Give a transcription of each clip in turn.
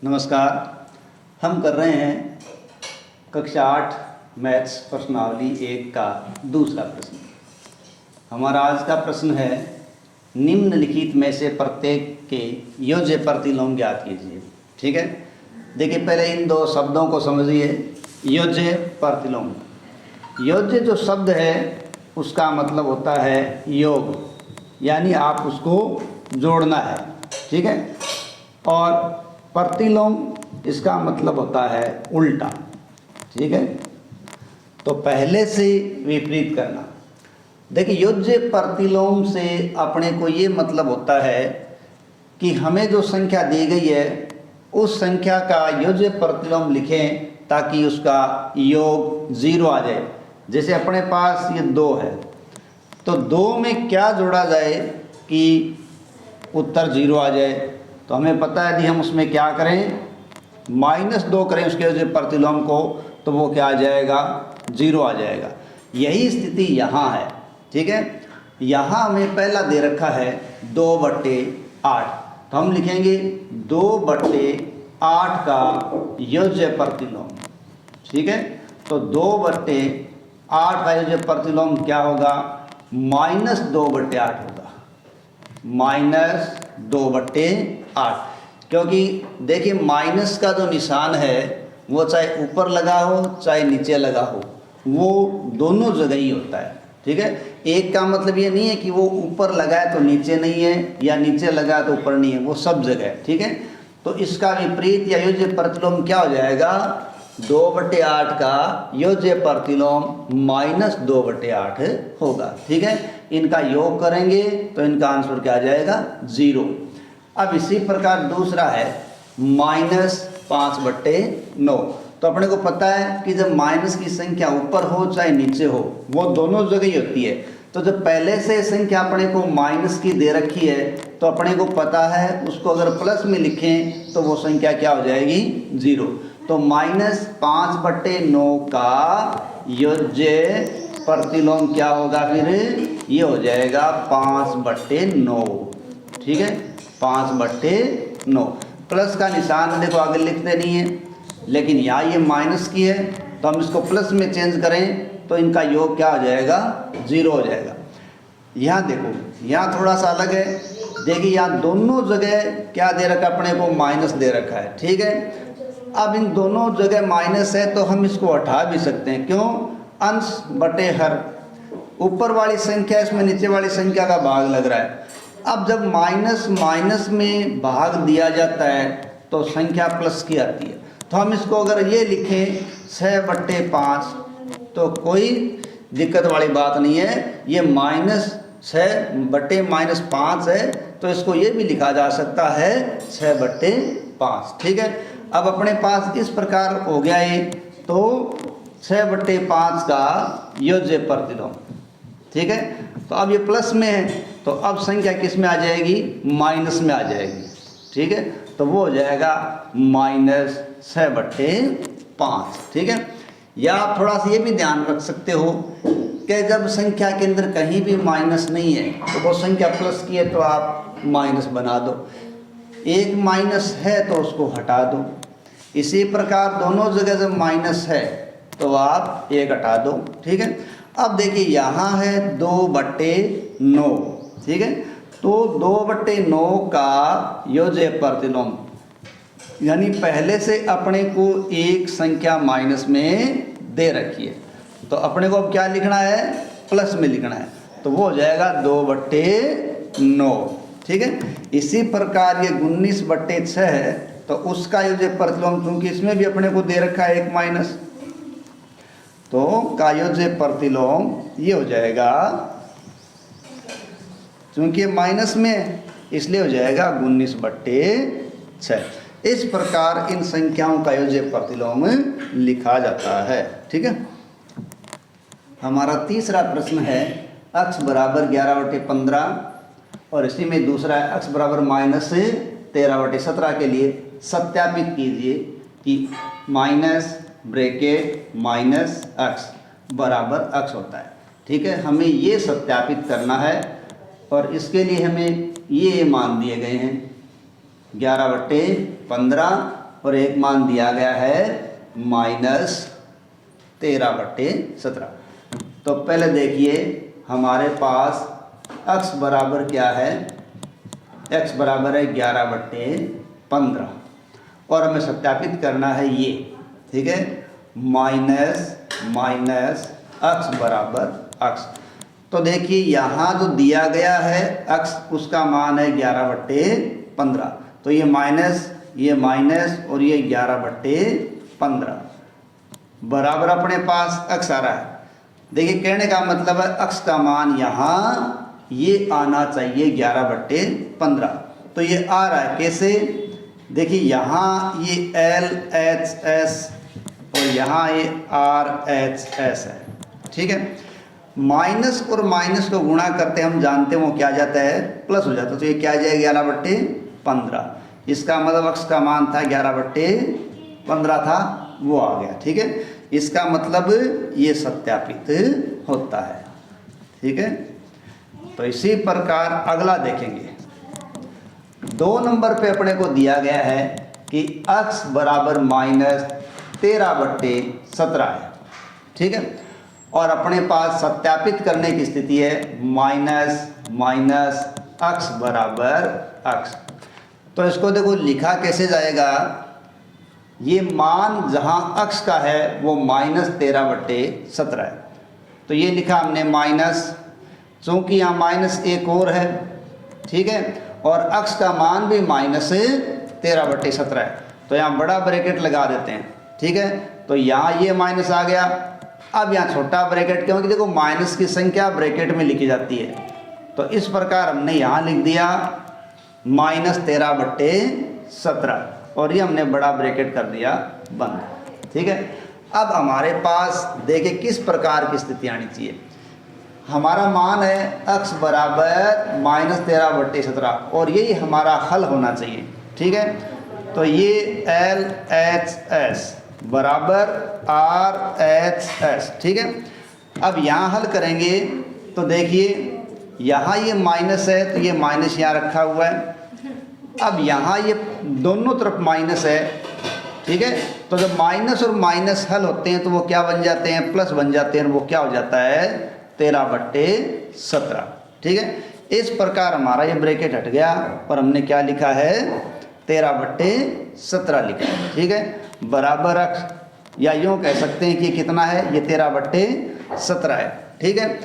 नमस्कार। हम कर रहे हैं कक्षा 8 मैथ्स प्रश्नावली 1 का दूसरा प्रश्न। हमारा आज का प्रश्न है, निम्नलिखित में से प्रत्येक के योज्य प्रतिलोम ज्ञात कीजिए। ठीक है, देखिए पहले इन दो शब्दों को समझिए। योज्य प्रतिलोम, योज्य जो शब्द है उसका मतलब होता है योग, यानी आप उसको जोड़ना है। ठीक है, और प्रतिलोम इसका मतलब होता है उल्टा। ठीक है, तो पहले से विपरीत करना। देखिए योज्य प्रतिलोम से अपने को ये मतलब होता है कि हमें जो संख्या दी गई है उस संख्या का योज्य प्रतिलोम लिखें ताकि उसका योग 0 आ जाए। जैसे अपने पास ये 2 है, तो 2 में क्या जोड़ा जाए कि उत्तर 0 आ जाए। तो हमें पता है कि हम उसमें क्या करें, -2 करें उसके योज्य प्रतिलोम को, तो वो क्या आ जाएगा, 0 आ जाएगा। यही स्थिति यहाँ है। ठीक है, यहाँ हमें पहला दे रखा है 2/8, तो हम लिखेंगे 2/8 का योज्य प्रतिलोम। ठीक है, तो 2/8 का योज्य प्रतिलोम क्या होगा, -2/8 होगा, -2/8। क्योंकि देखिए माइनस का जो निशान है वो चाहे ऊपर लगा हो चाहे नीचे लगा हो, वो दोनों जगह ही होता है। ठीक है, एक का मतलब ये नहीं है कि वो ऊपर लगा है तो नीचे नहीं है, या नीचे लगा है तो ऊपर नहीं है, वो सब जगह है। ठीक है, तो इसका विपरीत या योज्य प्रतिलोम क्या हो जाएगा, 2/8 का योज्य प्रतिलोम -2/8 होगा। ठीक है, इनका योग करेंगे तो इनका आंसर क्या आ जाएगा, 0। अब इसी प्रकार दूसरा है -5/9। तो अपने को पता है कि जब माइनस की संख्या ऊपर हो चाहे नीचे हो, वो दोनों जगह ही होती है। तो जब पहले से संख्या अपने को माइनस की दे रखी है तो अपने को पता है उसको अगर प्लस में लिखें तो वो संख्या क्या हो जाएगी, 0। तो -5/9 का योज्य प्रतिलोम क्या होगा, फिर ये हो जाएगा 5/9। ठीक है, 5/9। प्लस का निशान देखो आगे लिखते नहीं है, लेकिन यहाँ ये माइनस की है तो हम इसको प्लस में चेंज करें तो इनका योग क्या हो जाएगा, 0 हो जाएगा। यहाँ देखो, यहाँ थोड़ा सा अलग है। देखिए यहाँ दोनों जगह क्या दे रखा है, अपने को माइनस दे रखा है। ठीक है, अब इन दोनों जगह माइनस है तो हम इसको हटा भी सकते हैं। क्यों, अंश बटे हर, ऊपर वाली संख्या इसमें नीचे वाली संख्या का भाग लग रहा है। अब जब माइनस माइनस में भाग दिया जाता है तो संख्या प्लस की आती है। तो हम इसको अगर ये लिखें 6/5, तो कोई दिक्कत वाली बात नहीं है। ये -6/-5 है तो इसको ये भी लिखा जा सकता है 6/5। ठीक है, अब अपने पास इस प्रकार हो गया ये, तो 6/5 का योज्य प्रतिलोम। ठीक है, तो अब ये प्लस में है तो अब संख्या किस में आ जाएगी, माइनस में आ जाएगी। ठीक है, तो वो हो जाएगा -6/5। ठीक है, या आप थोड़ा सा ये भी ध्यान रख सकते हो कि जब संख्या के अंदर कहीं भी माइनस नहीं है तो वो संख्या प्लस की है तो आप माइनस बना दो, एक माइनस है तो उसको हटा दो। इसी प्रकार दोनों जगह जब माइनस है तो आप एक हटा दो। ठीक है, अब देखिए यहाँ है 2/9। ठीक है, तो 2/9 का योज्य प्रतिलोम, यानी पहले से अपने को एक संख्या माइनस में दे रखी है तो अपने को अब क्या लिखना है, प्लस में लिखना है, तो वो हो जाएगा 2/9। ठीक है, इसी प्रकार ये 19/6 है तो उसका योज्य प्रतिलोम, क्योंकि इसमें भी अपने को दे रखा है एक माइनस, तो का योज्य प्रतिलोम ये हो जाएगा, क्योंकि माइनस में इसलिए हो जाएगा 19/6। इस प्रकार इन संख्याओं का योज्य प्रतिलोम लिखा जाता है। ठीक है, हमारा तीसरा प्रश्न है x बराबर 11/15 और इसी में दूसरा है x बराबर -13/17 के लिए सत्यापित कीजिए कि -(x) बराबर x होता है। ठीक है, हमें ये सत्यापित करना है और इसके लिए हमें ये मान दिए गए हैं 11/15 और एक मान दिया गया है -13/17। तो पहले देखिए हमारे पास x बराबर क्या है, x बराबर है 11/15 और हमें सत्यापित करना है ये, ठीक है, माइनस x बराबर x। तो देखिए यहाँ जो दिया गया है x उसका मान है 11/15, तो ये माइनस और ये 11/15 बराबर अपने पास x आ रहा है। देखिए कहने का मतलब है x का मान यहाँ ये आना चाहिए 11/15, तो ये आ रहा है कैसे, देखिए यहाँ ये LHS और यहाँ ये RHS है, ठीक है। माइनस और माइनस को गुणा करते हम जानते हैं वो क्या जाता है, प्लस हो जाता है, तो ये क्या आ जाएगा 11/15। इसका मतलब x का मान था 11/15 था, वो आ गया, ठीक है। इसका मतलब ये सत्यापित होता है, ठीक है। तो इसी प्रकार अगला देखेंगे। 2 नंबर पे अपने को दिया गया है कि x बराबर -13/17 है, ठीक है, और अपने पास सत्यापित करने की स्थिति है माइनस x बराबर x। तो इसको देखो लिखा कैसे जाएगा, ये मान जहाँ x का है वो -13/17 है, तो ये लिखा हमने माइनस, चूँकि यहाँ माइनस एक और है, ठीक है, और x का मान भी -13/17 है, तो यहाँ बड़ा ब्रैकेट लगा देते हैं, ठीक है। तो यहाँ ये माइनस आ गया, अब यहाँ छोटा ब्रैकेट, क्योंकि देखो माइनस की संख्या ब्रैकेट में लिखी जाती है, तो इस प्रकार हमने यहाँ लिख दिया -13/17 और ये हमने बड़ा ब्रैकेट कर दिया बंद, ठीक है। अब हमारे पास देखिए किस प्रकार की स्थिति आनी चाहिए। हमारा मान है x बराबर -13/17 और यही हमारा हल होना चाहिए, ठीक है। तो ये LHS बराबर RHS, ठीक है। अब यहाँ हल करेंगे तो देखिए यहाँ ये माइनस है, तो ये माइनस यहाँ रखा हुआ है। अब यहाँ ये दोनों तरफ माइनस है, ठीक है, तो जब माइनस और माइनस हल होते हैं तो वो क्या बन जाते हैं, प्लस बन जाते हैं, और वो क्या हो जाता है 13/17, ठीक है। इस प्रकार हमारा ये ब्रैकेट हट गया और हमने क्या लिखा है 13/17 लिखा है, ठीक है, बराबर x, या यूँ कह सकते हैं कि कितना है, ये 13/17 है, ठीक है।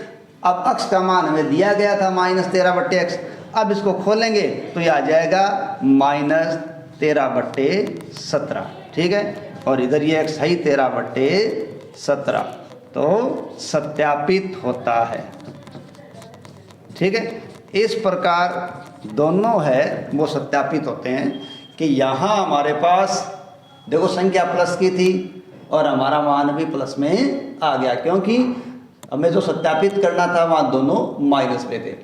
अब x का मान हमें दिया गया था -13/x, अब इसको खोलेंगे तो ये आ जाएगा -13/17, ठीक है, और इधर ये x है 13/17, तो सत्यापित होता है, ठीक है। इस प्रकार दोनों है वो सत्यापित होते हैं कि यहाँ हमारे पास देखो संख्या प्लस की थी और हमारा मान भी प्लस में आ गया, क्योंकि हमें जो सत्यापित करना था वहाँ दोनों माइनस पे थे,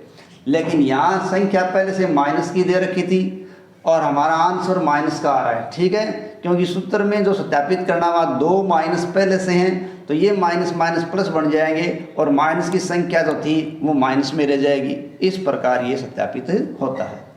लेकिन यहाँ संख्या पहले से माइनस की दे रखी थी और हमारा आंसर माइनस का आ रहा है, ठीक है, क्योंकि सूत्र में जो सत्यापित करना वहाँ 2 माइनस पहले से हैं, तो ये माइनस माइनस प्लस बन जाएंगे और माइनस की संख्या जो थी वो माइनस में रह जाएगी। इस प्रकार ये सत्यापित होता है।